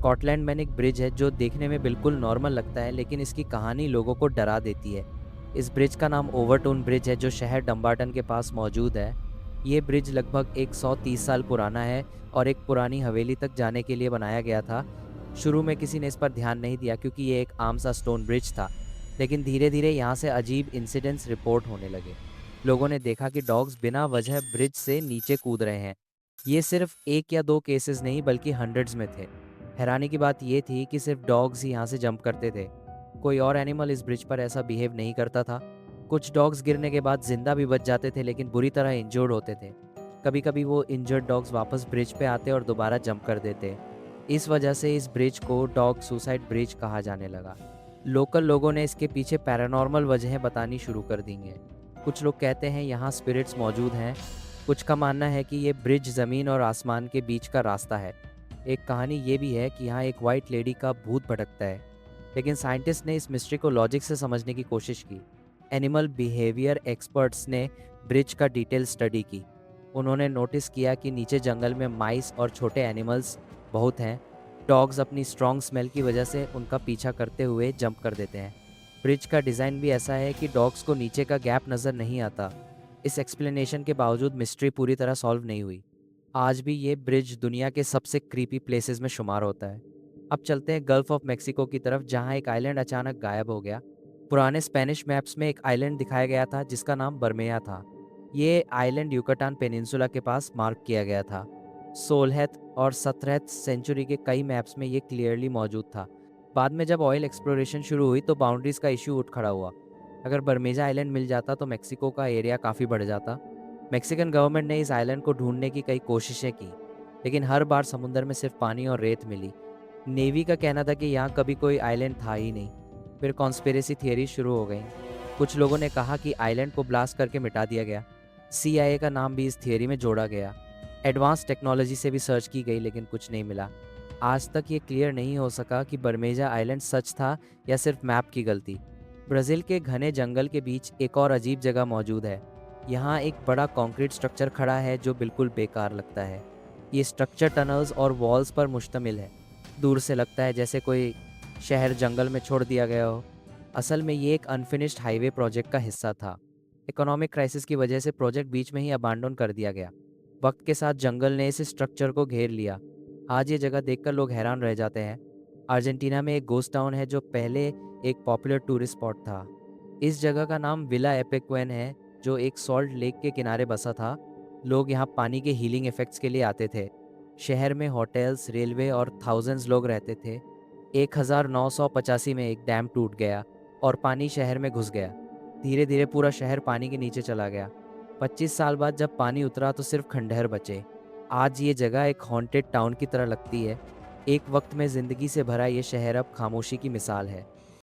Scotland में एक bridge है जो देखने में बिल्कुल नॉर्मल लगता है, लेकिन इसकी कहानी लोगों को डरा देती है। इस ब्रिज का नाम ओवरटोन ब्रिज है जो शहर डंबार्टन के पास मौजूद है। ये ब्रिज लगभग 130 साल पुराना है और एक पुरानी हवेली तक जाने के लिए बनाया गया था। शुरू में किसी ने इस पर ध्यान नहीं दिया क्योंकि ये एक आम सा स्टोन ब्रिज था, लेकिन धीरे धीरे यहाँ से अजीब इंसिडेंट्स रिपोर्ट होने लगे। लोगों ने देखा कि डॉग्स बिना वजह ब्रिज से नीचे कूद रहे हैं। ये सिर्फ एक या दो केसेस नहीं बल्कि हंड्रेड्स में थे। हैरानी की बात ये थी कि सिर्फ डॉग्स ही यहाँ से जंप करते थे। कोई और एनिमल इस ब्रिज पर ऐसा बिहेव नहीं करता था। कुछ डॉग्स गिरने के बाद जिंदा भी बच जाते थे, लेकिन बुरी तरह इंजर्ड होते थे। कभी कभी वो इंजर्ड डॉग्स वापस ब्रिज पे आते और दोबारा जंप कर देते। इस वजह से इस ब्रिज को डॉग सुसाइड ब्रिज कहा जाने लगा। लोकल लोगों ने इसके पीछे पैरानॉर्मल वजहें बतानी शुरू कर दी हैं। कुछ लोग कहते हैं यहाँ स्पिरिट्स मौजूद हैं। कुछ का मानना है कि ये ब्रिज ज़मीन और आसमान के बीच का रास्ता है। एक कहानी ये भी है कि यहाँ एक वाइट लेडी का भूत भटकता है, लेकिन साइंटिस्ट ने इस मिस्ट्री को लॉजिक से समझने की कोशिश की। एनिमल बिहेवियर एक्सपर्ट्स ने ब्रिज का डिटेल स्टडी की। उन्होंने नोटिस किया कि नीचे जंगल में माइस और छोटे एनिमल्स बहुत हैं। डॉग्स अपनी स्ट्रॉन्ग स्मेल की वजह से उनका पीछा करते हुए जंप कर देते हैं। ब्रिज का डिज़ाइन भी ऐसा है कि डॉग्स को नीचे का गैप नज़र नहीं आता। इस एक्सप्लेनेशन के बावजूद मिस्ट्री पूरी तरह सॉल्व नहीं हुई। आज भी ये ब्रिज दुनिया के सबसे क्रीपी प्लेसेस में शुमार होता है। अब चलते हैं गल्फ ऑफ मेक्सिको की तरफ, जहाँ एक आइलैंड अचानक गायब हो गया। पुराने स्पेनिश मैप्स में एक आइलैंड दिखाया गया था जिसका नाम बर्मेया था। ये आइलैंड युकाटान पेनिनसुला के पास मार्क किया गया था। 16th और 17th सेंचुरी के कई मैप्स में ये क्लियरली मौजूद था। बाद में जब ऑयल एक्सप्लोरेशन शुरू हुई तो बाउंड्रीज का इशू उठ खड़ा हुआ। अगर बर्मेजा आइलैंड मिल जाता तो मेक्सिको का एरिया काफ़ी बढ़ जाता। मेक्सिकन गवर्नमेंट ने इस आइलैंड को ढूंढने की कई कोशिशें की, लेकिन हर बार समुंदर में सिर्फ पानी और रेत मिली। नेवी का कहना था कि यहाँ कभी कोई आइलैंड था ही नहीं। फिर कॉन्स्पिरेसी थियरी शुरू हो गई। कुछ लोगों ने कहा कि आइलैंड को ब्लास्ट करके मिटा दिया गया। CIA का नाम भी इस थियरी में जोड़ा गया। एडवांस टेक्नोलॉजी से भी सर्च की गई, लेकिन कुछ नहीं मिला। आज तक ये क्लियर नहीं हो सका कि बर्मेजा आइलैंड सच था या सिर्फ मैप की गलती। ब्राज़ील के घने जंगल के बीच एक और अजीब जगह मौजूद है। यहाँ एक बड़ा कंक्रीट स्ट्रक्चर खड़ा है जो बिल्कुल बेकार लगता है। ये स्ट्रक्चर टनल्स और वॉल्स पर मुश्तमिल है। दूर से लगता है जैसे कोई शहर जंगल में छोड़ दिया गया हो। असल में ये एक अनफिनिश्ड हाईवे प्रोजेक्ट का हिस्सा था। इकोनॉमिक क्राइसिस की वजह से प्रोजेक्ट बीच में ही अबांडन कर दिया गया। वक्त के साथ जंगल ने इस स्ट्रक्चर को घेर लिया। आज ये जगह देखकर लोग हैरान रह जाते हैं। अर्जेंटीना में एक गोस्ट टाउन है जो पहले एक पॉपुलर टूरिस्ट स्पॉट था। इस जगह का नाम विला एपेक्वेन है, जो एक सॉल्ट लेक के किनारे बसा था। लोग यहाँ पानी के हीलिंग इफ़ेक्ट्स के लिए आते थे। शहर में होटल्स, रेलवे और थाउजेंड्स लोग रहते थे। 1985 में एक डैम टूट गया और पानी शहर में घुस गया। धीरे धीरे पूरा शहर पानी के नीचे चला गया। 25 साल बाद जब पानी उतरा तो सिर्फ खंडहर बचे। आज ये जगह एक हॉन्टेड टाउन की तरह लगती है। एक वक्त में ज़िंदगी से भरा ये शहर अब खामोशी की मिसाल है।